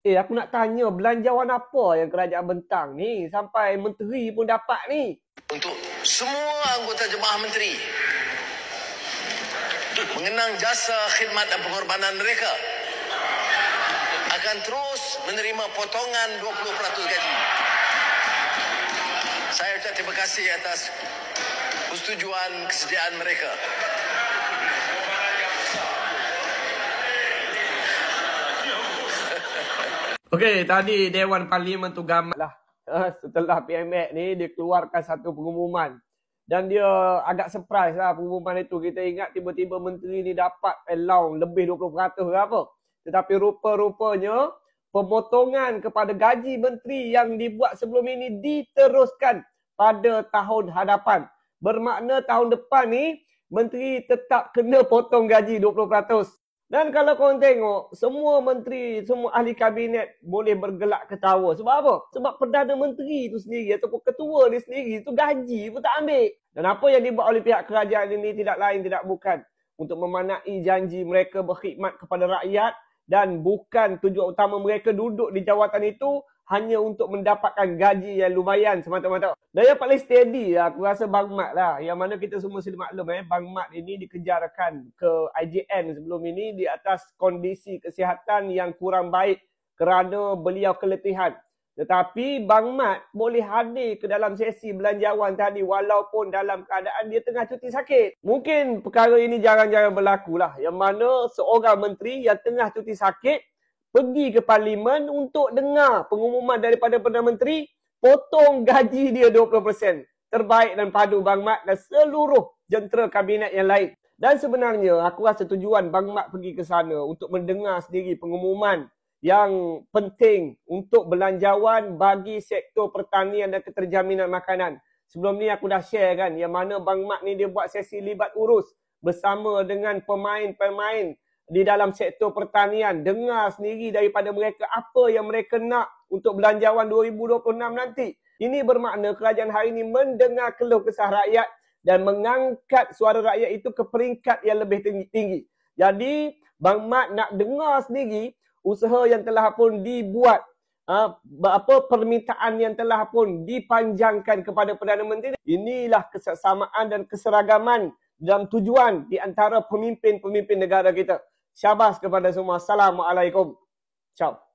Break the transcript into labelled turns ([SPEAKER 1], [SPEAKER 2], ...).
[SPEAKER 1] Aku nak tanya, belanjawan apa yang kerajaan bentang ni sampai menteri pun dapat ni?
[SPEAKER 2] Untuk semua anggota jemaah menteri mengenang jasa, khidmat dan pengorbanan mereka akan terus menerima potongan 20% gaji. Saya ucap terima kasih atas persetujuan kesediaan mereka.
[SPEAKER 1] Okey, tadi Dewan Parlimen tu gamat lah. Setelah PMX ni, dia keluarkan satu pengumuman. Dan dia agak surprise lah pengumuman itu. Kita ingat tiba-tiba menteri ni dapat allowance lebih 20% ke apa. Tetapi rupa-rupanya, pemotongan kepada gaji menteri yang dibuat sebelum ini diteruskan pada tahun hadapan. Bermakna tahun depan ni, menteri tetap kena potong gaji 20%. Dan kalau korang tengok, semua menteri, semua ahli kabinet boleh bergelak ketawa. Sebab apa? Sebab Perdana Menteri itu sendiri ataupun ketua dia sendiri itu gaji pun tak ambil. Dan apa yang dibuat oleh pihak kerajaan ini tidak lain tidak bukan untuk memanai janji mereka berkhidmat kepada rakyat dan bukan tujuan utama mereka duduk di jawatan itu hanya untuk mendapatkan gaji yang lumayan semata-mata. Dan yang paling steady lah, aku rasa Bang Mat lah. Yang mana kita semua sudah maklum Bang Mat ini dikejarkan ke IJN sebelum ini di atas kondisi kesihatan yang kurang baik kerana beliau keletihan. Tetapi Bang Mat boleh hadir ke dalam sesi belanjawan tadi walaupun dalam keadaan dia tengah cuti sakit. Mungkin perkara ini jarang-jarang berlaku lah. Yang mana seorang menteri yang tengah cuti sakit pergi ke parlimen untuk dengar pengumuman daripada Perdana Menteri potong gaji dia 20%. Terbaik dan padu Bang Mat dan seluruh jentera kabinet yang lain. Dan sebenarnya aku rasa tujuan Bang Mat pergi ke sana untuk mendengar sendiri pengumuman yang penting untuk belanjawan bagi sektor pertanian dan keterjaminan makanan. Sebelum ni aku dah share kan yang mana Bang Mat ni dia buat sesi libat urus bersama dengan pemain-pemain di dalam sektor pertanian. Dengar sendiri daripada mereka apa yang mereka nak untuk belanjawan 2026 nanti. Ini bermakna kerajaan hari ini mendengar keluh kesah rakyat dan mengangkat suara rakyat itu ke peringkat yang lebih tinggi. Jadi Bang Mat nak dengar sendiri usaha yang telah pun dibuat, permintaan yang telah pun dipanjangkan kepada Perdana Menteri. Inilah kesesamaan dan keseragaman dalam tujuan di antara pemimpin-pemimpin negara kita. Syabas kepada semua. Assalamualaikum. Ciao.